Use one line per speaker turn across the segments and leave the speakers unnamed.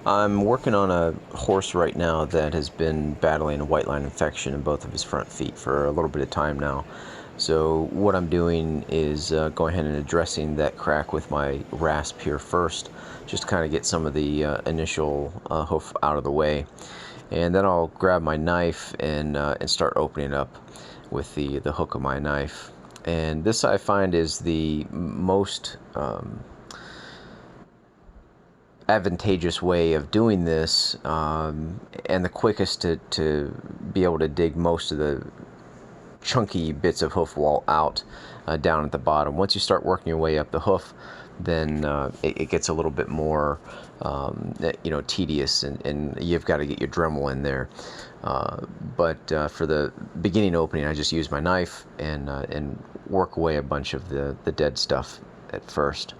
I'm working on a horse right now that has been battling a white line infection in both of his front feet for a little bit of time now. So what I'm doing is going ahead and addressing that crack with my rasp here first, just to kind of get some of the initial hoof out of the way. And then I'll grab my knife and start opening it up with the hook of my knife. And this I find is the most advantageous way of doing this, and the quickest to be able to dig most of the chunky bits of hoof wall out down at the bottom. Once you start working your way up the hoof, then it gets a little bit more tedious, and you've got to get your Dremel in there. But for the beginning opening, I just use my knife and work away a bunch of the dead stuff at first.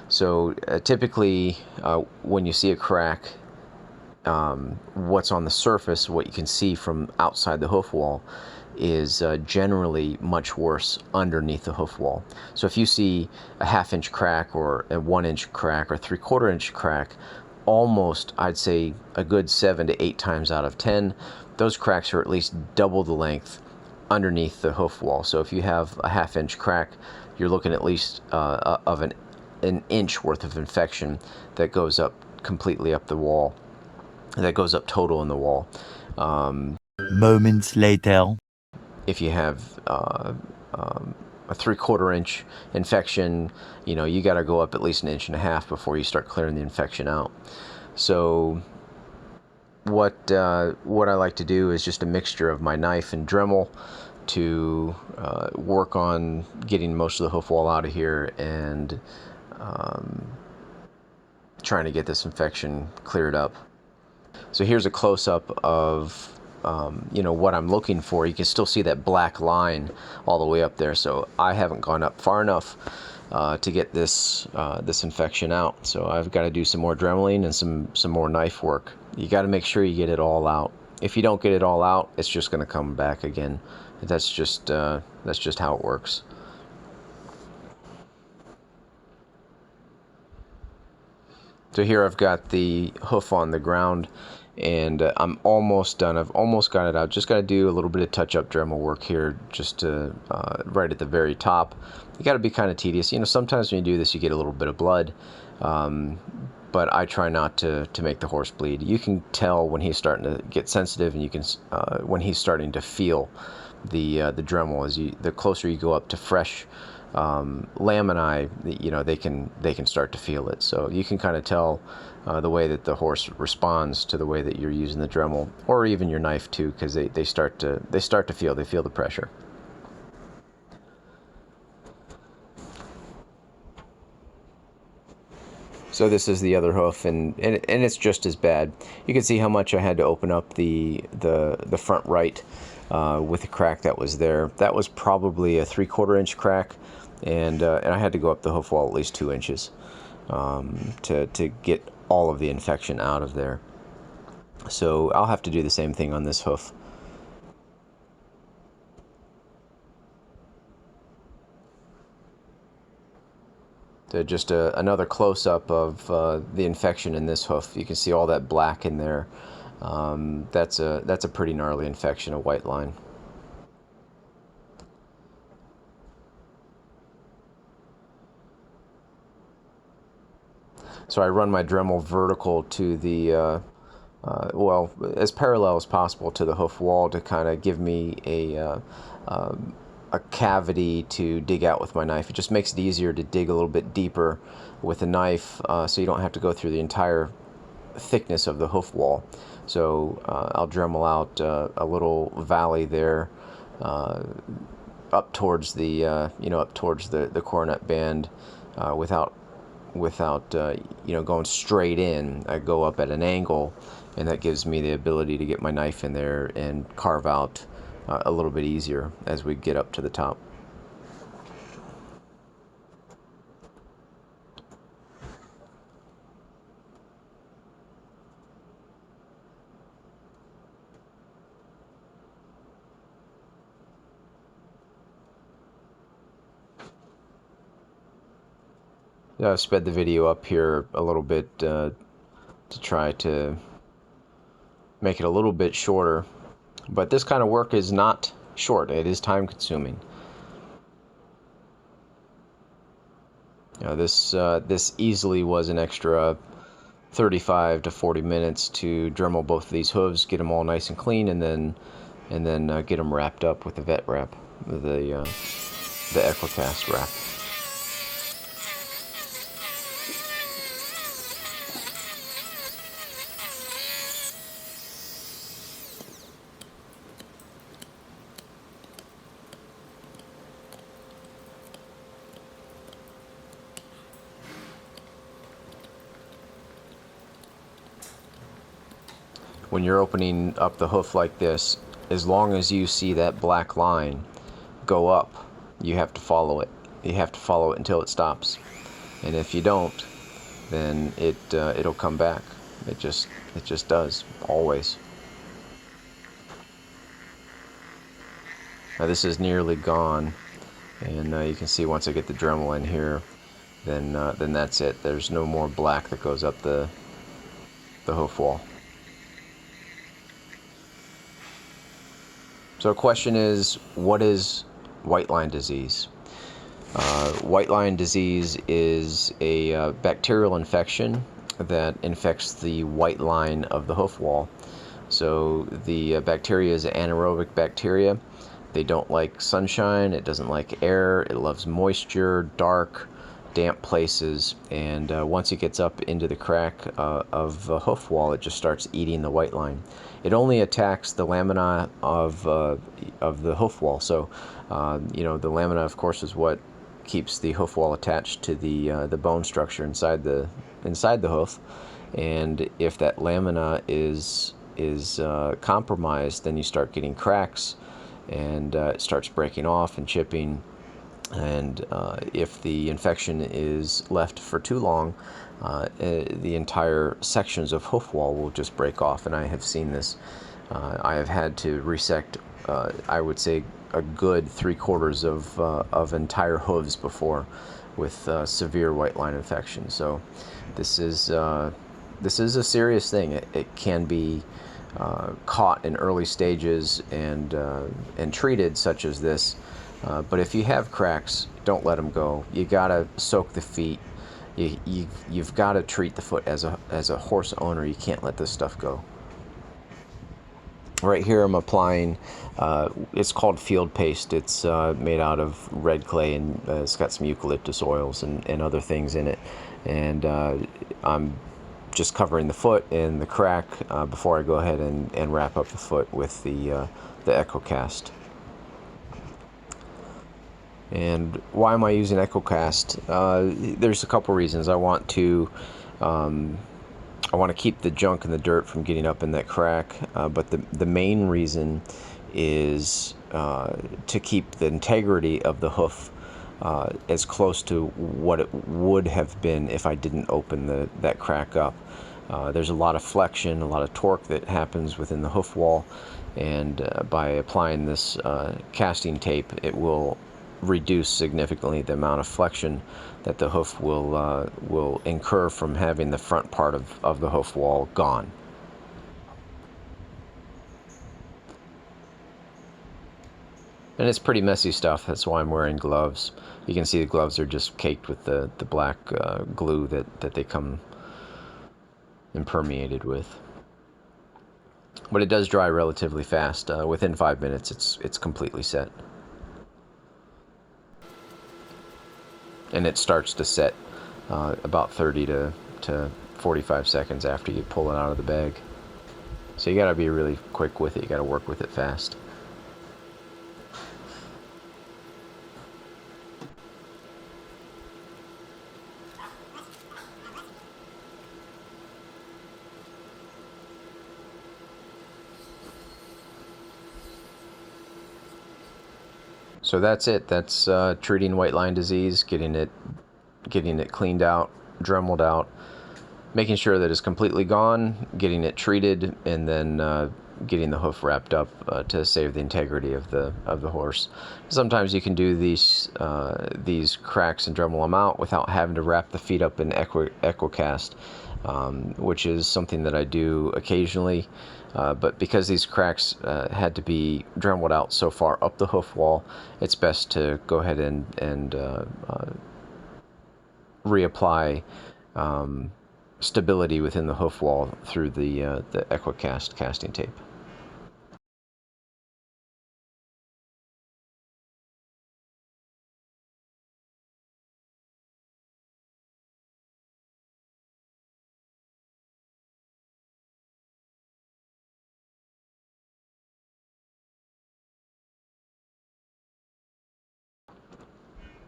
So typically, when you see a crack, what's on the surface, what you can see from outside the hoof wall, is generally much worse underneath the hoof wall. So if you see a ½ inch crack or a 1 inch crack or 3/4 inch crack, almost, I'd say, a good 7 to 8 times out of 10, those cracks are at least double the length underneath the hoof wall. So if you have a ½ inch crack, you're looking at least of an inch worth of infection that goes up completely up the wall, that goes up total in the wall.
Moments later.
If you have a 3/4 inch infection, you got to go up at least 1.5 inches before you start clearing the infection out. So what I like to do is just a mixture of my knife and Dremel to work on getting most of the hoof wall out of here and trying to get this infection cleared up. So here's a close-up of what I'm looking for. You can still see that black line all the way up there. So I haven't gone up far enough to get this infection out. So I've got to do some more Dremeling and some more knife work. You got to make sure you get it all out. If you don't get it all out, it's just going to come back again. That's just how it works. So here I've got the hoof on the ground, and I'm almost done. I've almost got it out. Just got to do a little bit of touch-up Dremel work here, just to right at the very top. You got to be kind of tedious. Sometimes when you do this, you get a little bit of blood, but I try not to make the horse bleed. You can tell when he's starting to get sensitive, and you can when he's starting to feel the Dremel. The closer you go up to fresh lamini, they can start to feel it. So you can kind of tell the way that the horse responds to the way that you're using the Dremel, or even your knife too, because they start to feel the pressure. So this is the other hoof, and it's just as bad. You can see how much I had to open up the front right with the crack that was there. That was probably a 3/4 inch crack, and I had to go up the hoof wall at least 2 inches to get all of the infection out of there. So I'll have to do the same thing on this hoof. So just another close-up of the infection in this hoof. You can see all that black in there. That's a pretty gnarly infection, a white line. So I run my Dremel vertical to the well, as parallel as possible to the hoof wall to kind of give me a cavity to dig out with my knife. It just makes it easier to dig a little bit deeper with a knife, so you don't have to go through the entire thickness of the hoof wall. So I'll Dremel out a little valley there, up towards the the coronet band, without going straight in. I go up at an angle, and that gives me the ability to get my knife in there and carve out a little bit easier as we get up to the top. Sped the video up here a little bit to try to make it a little bit shorter. But this kind of work is not short. It is time consuming. This easily was an extra 35 to 40 minutes to Dremel both of these hooves, get them all nice and clean, and then get them wrapped up with the vet wrap, the EquiCast wrap. When you're opening up the hoof like this, as long as you see that black line go up, you have to follow it. You have to follow it until it stops. And if you don't, then it'll come back. It just does, always. Now this is nearly gone, and you can see once I get the Dremel in here, then that's it. There's no more black that goes up the hoof wall. So the question is, what is white line disease? White line disease is a bacterial infection that infects the white line of the hoof wall. So the bacteria is anaerobic bacteria. They don't like sunshine, it doesn't like air, it loves moisture, dark, damp places, and once it gets up into the crack of the hoof wall, it just starts eating the white line. It only attacks the lamina of the hoof wall. So, the lamina, of course, is what keeps the hoof wall attached to the bone structure inside the hoof. And if that lamina is compromised, then you start getting cracks, and it starts breaking off and chipping. And if the infection is left for too long, the entire sections of hoof wall will just break off. And I have seen this. I have had to resect, I would say, a good 3/4 of entire hooves before with severe white line infection. So this is a serious thing. It can be caught in early stages and treated, such as this. But if you have cracks, don't let them go. You gotta soak the feet. You've got to treat the foot as a horse owner. You can't let this stuff go. Right here I'm applying, it's called field paste. It's made out of red clay, and it's got some eucalyptus oils and other things in it. And I'm just covering the foot and the crack before I go ahead and wrap up the foot with the EquiCast. And why am I using EquiCast? There's a couple reasons. I want to keep the junk and the dirt from getting up in that crack, but the main reason is to keep the integrity of the hoof as close to what it would have been if I didn't open that crack up. There's a lot of flexion, a lot of torque that happens within the hoof wall, and by applying this casting tape, it will reduce significantly the amount of flexion that the hoof will incur from having the front part of the hoof wall gone. And it's pretty messy stuff. That's why I'm wearing gloves. You can see the gloves are just caked with the black glue that they come impermeated with. But it does dry relatively fast. Within 5 minutes, it's completely set. And it starts to set about 30 to 45 seconds after you pull it out of the bag. So you gotta be really quick with it. You gotta work with it fast. So that's it. That's treating white line disease, getting it cleaned out, dremeled out, making sure that it's completely gone, getting it treated, and then getting the hoof wrapped up to save the integrity of the horse. Sometimes you can do these cracks and dremel them out without having to wrap the feet up in EquiCast. which is something that I do occasionally. But because these cracks had to be Dremeled out so far up the hoof wall, it's best to go ahead and reapply stability within the hoof wall through the Equicast casting tape.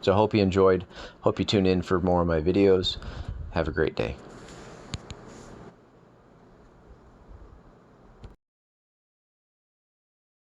So I hope you enjoyed. Hope you tune in for more of my videos. Have a great day.